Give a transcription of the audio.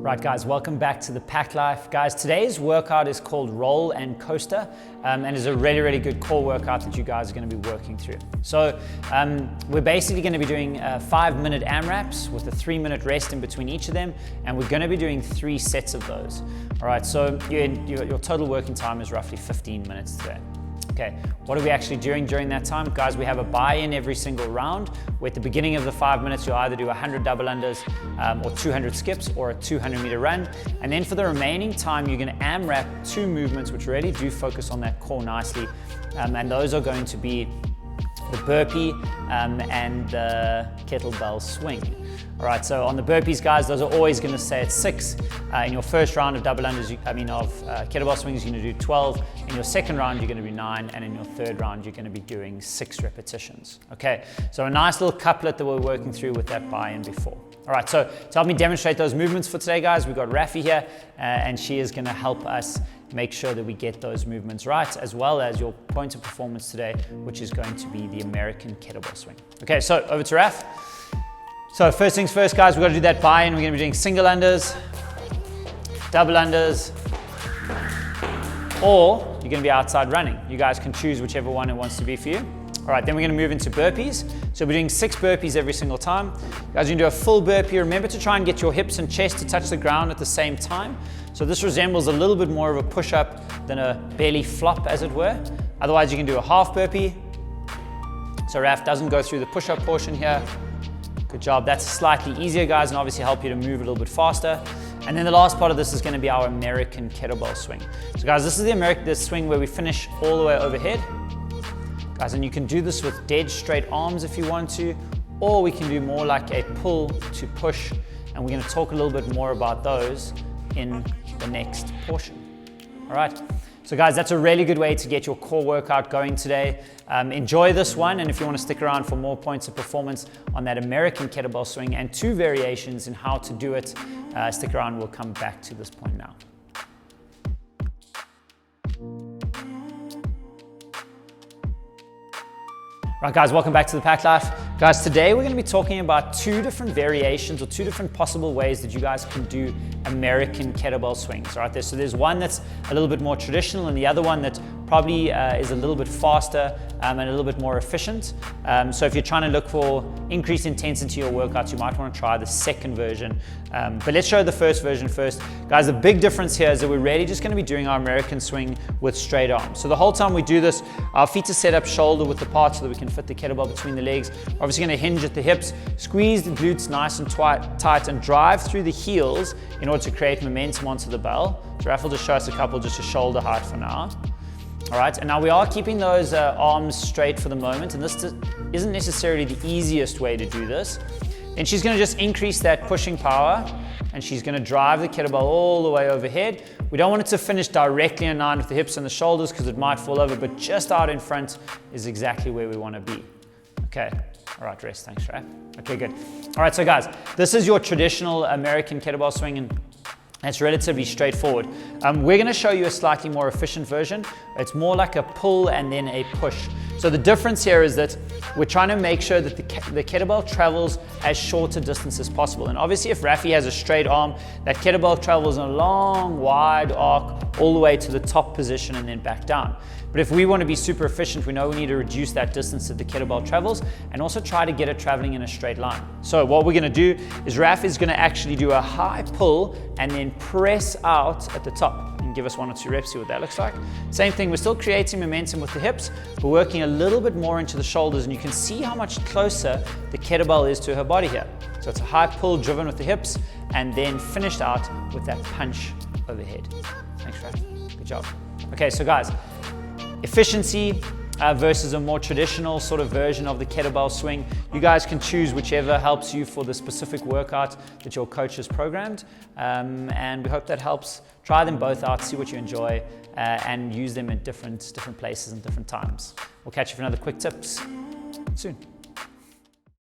Right guys, welcome back to the Pack Life. Guys, today's workout is called Roll and Coaster and is a really good core workout that you guys are going to be working through. So we're basically going to be doing 5-minute AMRAPs with a 3-minute rest in between each of them, and we're going to be doing 3 sets of those. All right, so your total working time is roughly 15 minutes today. Okay, what are we actually doing during that time? Guys, we have a buy-in every single round, where at the beginning of the 5 minutes, you'll either do 100 double unders or 200 skips or a 200-meter run. And then for the remaining time, you're gonna AMRAP 2 movements, which really do focus on that core nicely. And those are going to be the burpee and the kettlebell swing. All right, so on the burpees, guys, those are always gonna stay at 6. In your first round of double unders, kettlebell swings, you're gonna do 12. In your second round, you're gonna do 9. And in your third round, you're gonna be doing 6 repetitions. Okay, so a nice little couplet that we're working through with that buy-in before. All right, so to help me demonstrate those movements for today, guys, we've got Rafi here, and she is gonna help us make sure that we get those movements right, as well as your point of performance today, which is going to be the American kettlebell swing. Okay, so over to Raf. So first things first, guys, we've got to do that buy-in. We're going to be doing single unders, double unders, or you're going to be outside running. You guys can choose whichever one it wants to be for you. All right, then we're going to move into burpees. So we're doing 6 burpees every single time. You guys are going to do a full burpee. Remember to try and get your hips and chest to touch the ground at the same time. So this resembles a little bit more of a push-up than a belly flop, as it were. Otherwise, you can do a half burpee. So Raf doesn't go through the push-up portion here. Good job. That's slightly easier, guys, and obviously help you to move a little bit faster. And then the last part of this is going to be our American kettlebell swing. So guys, this is the swing where we finish all the way overhead. Guys, and you can do this with dead straight arms if you want to, or we can do more like a pull to push, and we're going to talk a little bit more about those in the next portion. All right. So guys, that's a really good way to get your core workout going today. Enjoy this one, and if you want to stick around for more points of performance on that American kettlebell swing and 2 variations in how to do it, stick around, we'll come back to this point now. Right guys, welcome back to the Pack Life. Guys, today we're going to be talking about 2 different variations or 2 different possible ways that you guys can do American kettlebell swings. All right, so there's one that's a little bit more traditional and the other one that probably is a little bit faster and a little bit more efficient. So if you're trying to look for increased intensity in your workouts, you might want to try the second version. But let's show the first version first. Guys, the big difference here is that we're really just going to be doing our American swing with straight arms. So the whole time we do this, our feet are set up shoulder width apart so that we can fit the kettlebell between the legs. We're obviously going to hinge at the hips, squeeze the glutes nice and tight, and drive through the heels in order to create momentum onto the bell. So Raf will just show us a couple just to shoulder height for now. All right, and now we are keeping those arms straight for the moment, and this isn't necessarily the easiest way to do this. Then she's going to just increase that pushing power, and she's going to drive the kettlebell all the way overhead. We don't want it to finish directly in line with the hips and the shoulders because it might fall over, but just out in front is exactly where we want to be. Okay, all right, rest, thanks, Raf. Okay, good. All right, so guys, this is your traditional American kettlebell swing, and it's relatively straightforward. We're going to show you a slightly more efficient version. It's more like a pull and then a push. So the difference here is that we're trying to make sure that the kettlebell travels as short a distance as possible. And obviously if Rafi has a straight arm, that kettlebell travels in a long, wide arc all the way to the top position and then back down. But if we want to be super efficient, we know we need to reduce that distance that the kettlebell travels and also try to get it traveling in a straight line. So what we're going to do is Raf is going to actually do a high pull and then press out at the top and give us 1 or 2 reps, see what that looks like. Same thing, we're still creating momentum with the hips, but working a little bit more into the shoulders, and you can see how much closer the kettlebell is to her body here. So it's a high pull driven with the hips and then finished out with that punch overhead. Thanks, Raf. Good job. Okay, so guys, efficiency versus a more traditional sort of version of the kettlebell swing. You guys can choose whichever helps you for the specific workout that your coach has programmed. And we hope that helps. Try them both out, see what you enjoy, and use them in different places and different times. We'll catch you for another quick tips soon.